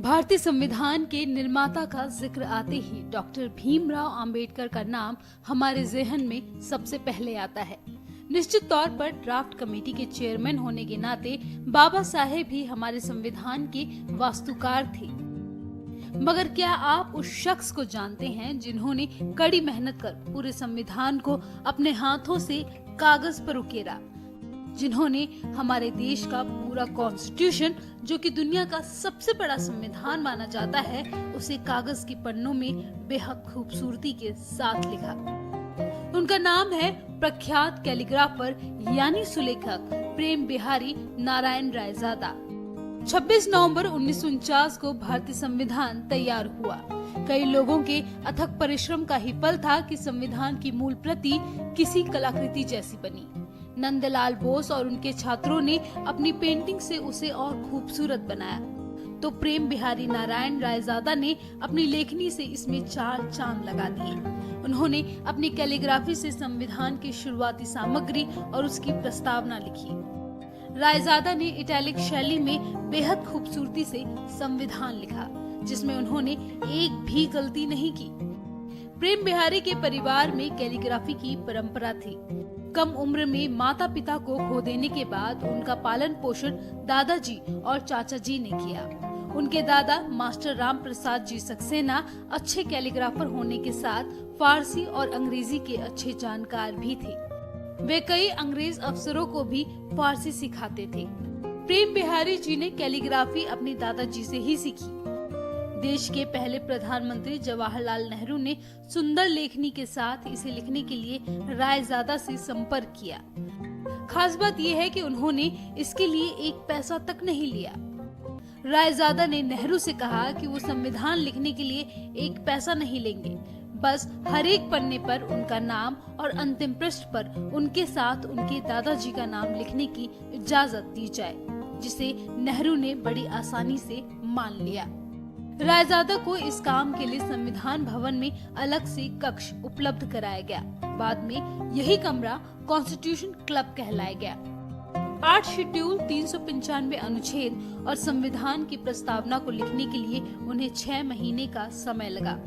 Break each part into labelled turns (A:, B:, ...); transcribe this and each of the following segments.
A: भारतीय संविधान के निर्माता का जिक्र आते ही डॉक्टर भीमराव अंबेडकर का नाम हमारे ज़हन में सबसे पहले आता है। निश्चित तौर पर ड्राफ्ट कमेटी के चेयरमैन होने के नाते बाबा साहेब भी हमारे संविधान के वास्तुकार थे। मगर क्या आप उस शख्स को जानते हैं जिन्होंने कड़ी मेहनत कर पूरे संविधान को अपने हाथों से कागज पर उकेरा, जिन्होंने हमारे देश का पूरा कॉन्स्टिट्यूशन, जो कि दुनिया का सबसे बड़ा संविधान माना जाता है, उसे कागज के पन्नों में बेहद खूबसूरती के साथ लिखा। उनका नाम है प्रख्यात कैलीग्राफर यानी सुलेखक प्रेम बिहारी नारायण रायजादा। 26 नवंबर 1949 को भारतीय संविधान तैयार हुआ। कई लोगों के अथक परिश्रम का ही फल था कि संविधान की मूल प्रति किसी कलाकृति जैसी बनी। नंदलाल बोस और उनके छात्रों ने अपनी पेंटिंग से उसे और खूबसूरत बनाया, तो प्रेम बिहारी नारायण रायजादा ने अपनी लेखनी से इसमें 4 चांद लगा दिए। उन्होंने अपनी कैलीग्राफी से संविधान की शुरुआती सामग्री और उसकी प्रस्तावना लिखी। रायजादा ने इटैलिक शैली में बेहद खूबसूरती से संविधान लिखा, जिसमें उन्होंने एक भी गलती नहीं की। प्रेम बिहारी के परिवार में कैलीग्राफी की परंपरा थी। कम उम्र में माता पिता को खो देने के बाद उनका पालन पोषण दादाजी और चाचा जी ने किया। उनके दादा मास्टर राम प्रसाद जी सक्सेना अच्छे कैलीग्राफर होने के साथ फारसी और अंग्रेजी के अच्छे जानकार भी थे। वे कई अंग्रेज अफसरों को भी फारसी सिखाते थे। प्रेम बिहारी जी ने कैलीग्राफी अपने दादाजी से ही सीखी। देश के पहले प्रधानमंत्री जवाहरलाल नेहरू ने सुंदर लेखनी के साथ इसे लिखने के लिए रायजादा से संपर्क किया। खास बात यह है कि उन्होंने इसके लिए एक पैसा तक नहीं लिया। रायजादा ने नेहरू से कहा कि वो संविधान लिखने के लिए एक पैसा नहीं लेंगे, बस हर एक पन्ने पर उनका नाम और अंतिम पृष्ठ पर उनके साथ उनके दादाजी का नाम लिखने की इजाजत दी जाए, जिसे नेहरू ने बड़ी आसानी से मान लिया। रायजादा को इस काम के लिए संविधान भवन में अलग से कक्ष उपलब्ध कराया गया। बाद में यही कमरा कॉन्स्टिट्यूशन क्लब कहलाया गया। 8 शेड्यूल, 395 अनुच्छेद और संविधान की प्रस्तावना को लिखने के लिए उन्हें 6 महीने का समय लगा।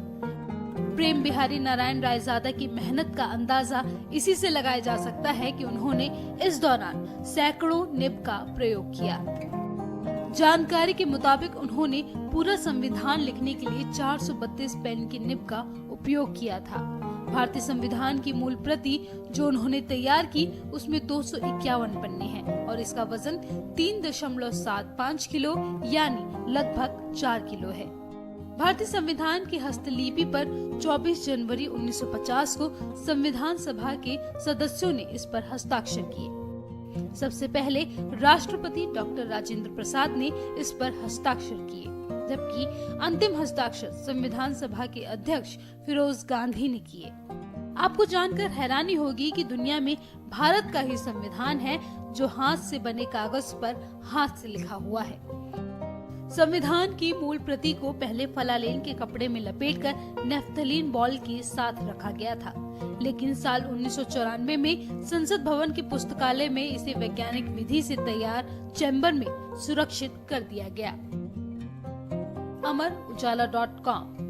A: प्रेम बिहारी नारायण रायजादा की मेहनत का अंदाजा इसी से लगाया जा सकता है कि उन्होंने इस दौरान सैकड़ों निब का प्रयोग किया। जानकारी के मुताबिक उन्होंने पूरा संविधान लिखने के लिए 432 पेन की निब का उपयोग किया था। भारतीय संविधान की मूल प्रति जो उन्होंने तैयार की, उसमें 251 पन्ने हैं और इसका वजन 3.75 किलो यानी लगभग 4 किलो है। भारतीय संविधान की हस्तलिपि पर 24 जनवरी 1950 को संविधान सभा के सदस्यों ने इस पर हस्ताक्षर किए। सबसे पहले राष्ट्रपति डॉक्टर राजेंद्र प्रसाद ने इस पर हस्ताक्षर किए, जबकि अंतिम हस्ताक्षर संविधान सभा के अध्यक्ष फिरोज गांधी ने किए। आपको जानकर हैरानी होगी कि दुनिया में भारत का ही संविधान है जो हाथ से बने कागज पर हाथ से लिखा हुआ है। संविधान की मूल प्रति को पहले फलालेन के कपड़े में लपेटकर नैफ्थलीन बॉल के साथ रखा गया था, लेकिन साल 1994 में संसद भवन के पुस्तकालय में इसे वैज्ञानिक विधि से तैयार चैम्बर में सुरक्षित कर दिया गया। अमर उजाला.com